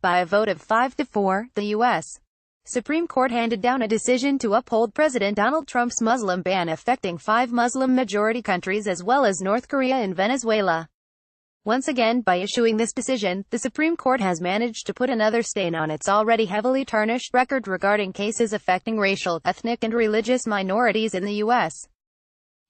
By a vote of 5 to 4, the U.S. Supreme Court handed down a decision to uphold President Donald Trump's Muslim ban affecting 5 Muslim-majority countries as well as North Korea and Venezuela. Once again, by issuing this decision, the Supreme Court has managed to put another stain on its already heavily tarnished record regarding cases affecting racial, ethnic and religious minorities in the U.S.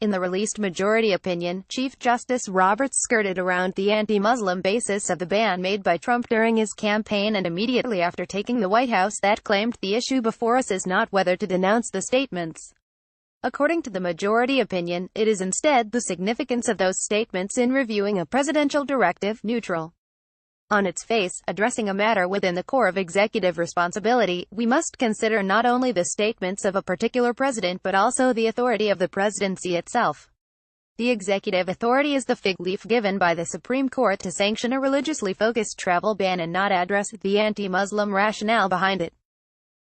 In the released majority opinion, Chief Justice Roberts skirted around the anti-Muslim basis of the ban made by Trump during his campaign and immediately after taking the White House that claimed the issue before us is not whether to denounce the statements. According to the majority opinion, it is instead the significance of those statements in reviewing a presidential directive, neutral. On its face, addressing a matter within the core of executive responsibility, we must consider not only the statements of a particular president but also the authority of the presidency itself. The executive authority is the fig leaf given by the Supreme Court to sanction a religiously focused travel ban and not address the anti-Muslim rationale behind it.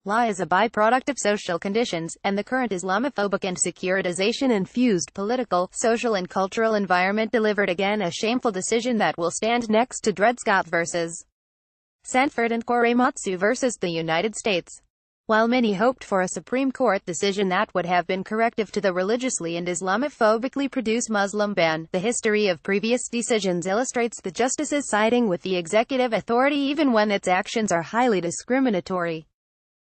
Law is a byproduct of social conditions, and the current Islamophobic and securitization-infused political, social and cultural environment delivered again a shameful decision that will stand next to Dred Scott vs. Sanford and Korematsu vs. the United States. While many hoped for a Supreme Court decision that would have been corrective to the religiously and Islamophobically produced Muslim ban, the history of previous decisions illustrates the justices siding with the executive authority even when its actions are highly discriminatory.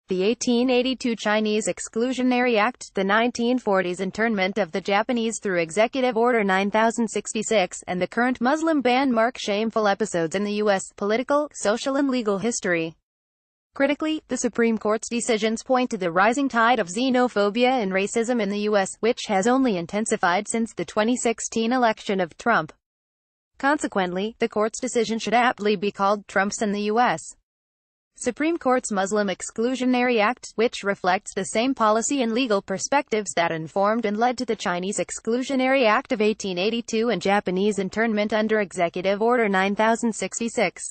The 1882 Chinese Exclusionary Act, the 1940s internment of the Japanese through Executive Order 9066, and the current Muslim ban mark shameful episodes in the U.S. political, social and legal history. Critically, the Supreme Court's decisions point to the rising tide of xenophobia and racism in the U.S., which has only intensified since the 2016 election of Trump. Consequently, the court's decision should aptly be called Trump's and the U.S. Supreme Court's Muslim Exclusionary Act, which reflects the same policy and legal perspectives that informed and led to the Chinese Exclusionary Act of 1882 and Japanese internment under Executive Order 9066.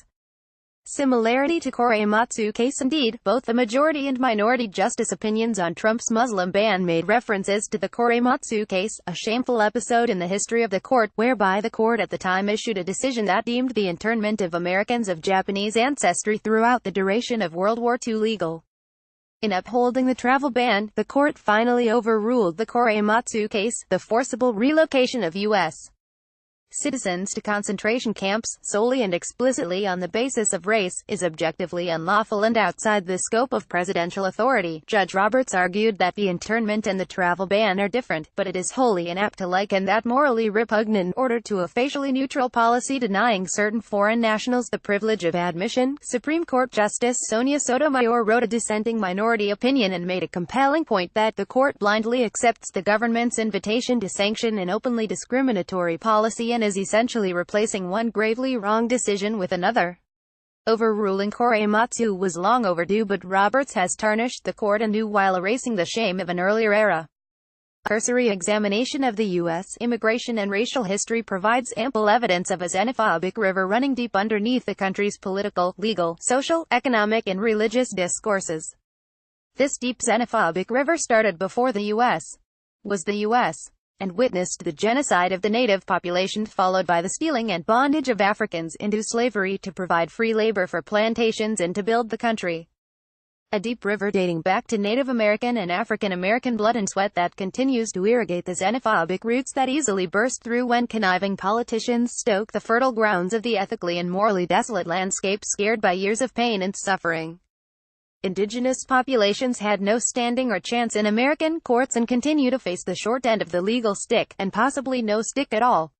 Similarity to Korematsu case. Indeed, both the majority and minority justice opinions on Trump's Muslim ban made references to the Korematsu case, a shameful episode in the history of the court, whereby the court at the time issued a decision that deemed the internment of Americans of Japanese ancestry throughout the duration of World War II legal. In upholding the travel ban, the court finally overruled the Korematsu case, the forcible relocation of U.S. citizens to concentration camps, solely and explicitly on the basis of race, is objectively unlawful and outside the scope of presidential authority. Judge Roberts argued that the internment and the travel ban are different, but it is wholly inapt to liken that morally repugnant order to a facially neutral policy denying certain foreign nationals the privilege of admission. Supreme Court Justice Sonia Sotomayor wrote a dissenting minority opinion and made a compelling point that the court blindly accepts the government's invitation to sanction an openly discriminatory policy and is essentially replacing one gravely wrong decision with another. Overruling Korematsu was long overdue, but Roberts has tarnished the court anew while erasing the shame of an earlier era. A cursory examination of the U.S. immigration and racial history provides ample evidence of a xenophobic river running deep underneath the country's political, legal, social, economic and religious discourses. This deep xenophobic river started before the U.S. was the U.S. and witnessed the genocide of the native population followed by the stealing and bondage of Africans into slavery to provide free labor for plantations and to build the country. A deep river dating back to Native American and African American blood and sweat that continues to irrigate the xenophobic roots that easily burst through when conniving politicians stoke the fertile grounds of the ethically and morally desolate landscape scared by years of pain and suffering. Indigenous populations had no standing or chance in American courts and continue to face the short end of the legal stick, and possibly no stick at all.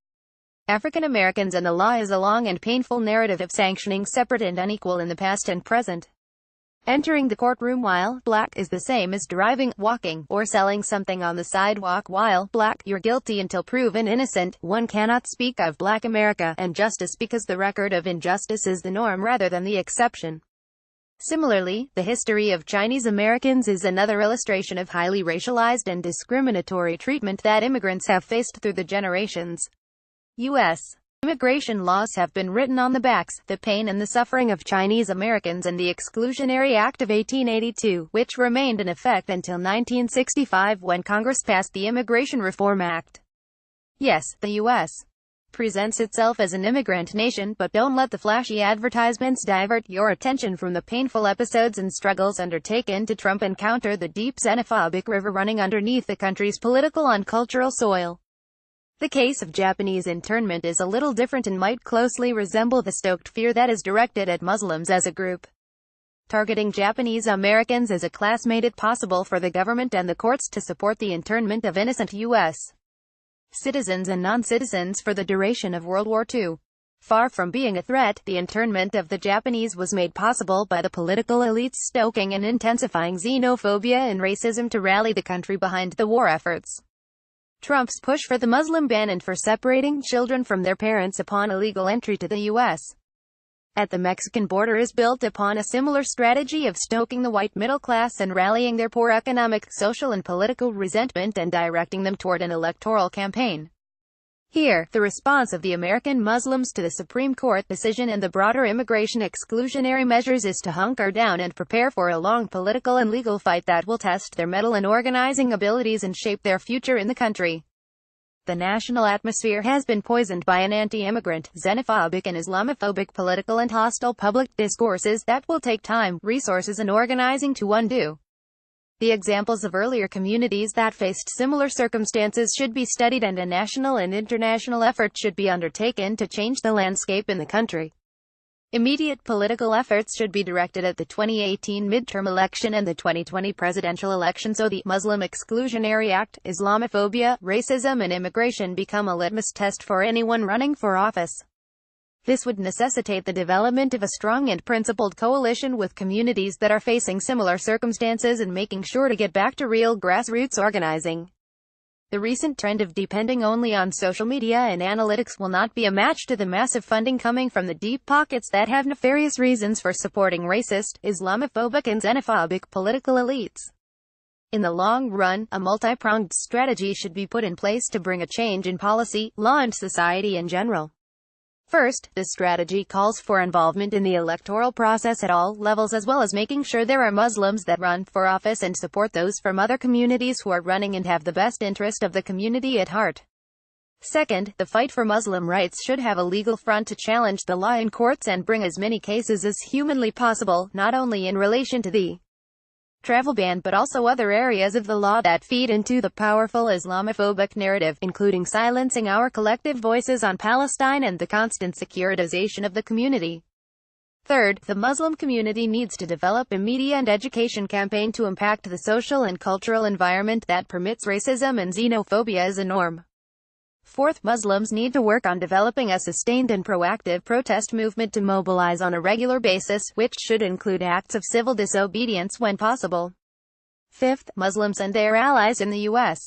African Americans and the law is a long and painful narrative of sanctioning separate and unequal in the past and present. Entering the courtroom while black is the same as driving, walking, or selling something on the sidewalk while black. You're guilty until proven innocent. One cannot speak of Black America and justice because the record of injustice is the norm rather than the exception. Similarly, the history of Chinese Americans is another illustration of highly racialized and discriminatory treatment that immigrants have faced through the generations. U.S. immigration laws have been written on the backs, the pain and the suffering of Chinese Americans, and the Exclusionary Act of 1882, which remained in effect until 1965 when Congress passed the Immigration Reform Act. Yes, the U.S. presents itself as an immigrant nation, but don't let the flashy advertisements divert your attention from the painful episodes and struggles undertaken to Trump and counter the deep xenophobic river running underneath the country's political and cultural soil. The case of Japanese internment is a little different and might closely resemble the stoked fear that is directed at Muslims as a group. Targeting Japanese Americans as a class made it possible for the government and the courts to support the internment of innocent U.S. citizens and non-citizens for the duration of World War II. Far from being a threat, the internment of the Japanese was made possible by the political elites stoking and intensifying xenophobia and racism to rally the country behind the war efforts. Trump's push for the Muslim ban and for separating children from their parents upon illegal entry to the U.S. at the Mexican border is built upon a similar strategy of stoking the white middle class and rallying their poor economic, social and political resentment and directing them toward an electoral campaign. Here, the response of the American Muslims to the Supreme Court decision and the broader immigration exclusionary measures is to hunker down and prepare for a long political and legal fight that will test their mettle and organizing abilities and shape their future in the country. The national atmosphere has been poisoned by an anti-immigrant, xenophobic and Islamophobic political and hostile public discourses that will take time, resources and organizing to undo. The examples of earlier communities that faced similar circumstances should be studied and a national and international effort should be undertaken to change the landscape in the country. Immediate political efforts should be directed at the 2018 midterm election and the 2020 presidential election so the Muslim Exclusionary Act, Islamophobia, racism and immigration become a litmus test for anyone running for office. This would necessitate the development of a strong and principled coalition with communities that are facing similar circumstances and making sure to get back to real grassroots organizing. The recent trend of depending only on social media and analytics will not be a match to the massive funding coming from the deep pockets that have nefarious reasons for supporting racist, Islamophobic and xenophobic political elites. In the long run, a multi-pronged strategy should be put in place to bring a change in policy, law and society in general. First, this strategy calls for involvement in the electoral process at all levels as well as making sure there are Muslims that run for office and support those from other communities who are running and have the best interest of the community at heart. Second, the fight for Muslim rights should have a legal front to challenge the law in courts and bring as many cases as humanly possible, not only in relation to the travel ban but also other areas of the law that feed into the powerful Islamophobic narrative, including silencing our collective voices on Palestine and the constant securitization of the community. Third, the Muslim community needs to develop a media and education campaign to impact the social and cultural environment that permits racism and xenophobia as a norm. Fourth, Muslims need to work on developing a sustained and proactive protest movement to mobilize on a regular basis, which should include acts of civil disobedience when possible. Fifth, Muslims and their allies in the U.S.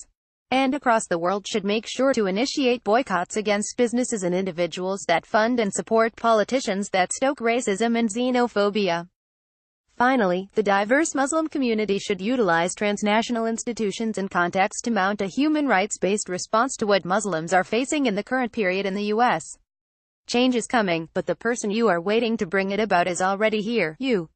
and across the world should make sure to initiate boycotts against businesses and individuals that fund and support politicians that stoke racism and xenophobia. Finally, the diverse Muslim community should utilize transnational institutions and contacts to mount a human rights-based response to what Muslims are facing in the current period in the U.S. Change is coming, but the person you are waiting to bring it about is already here, you.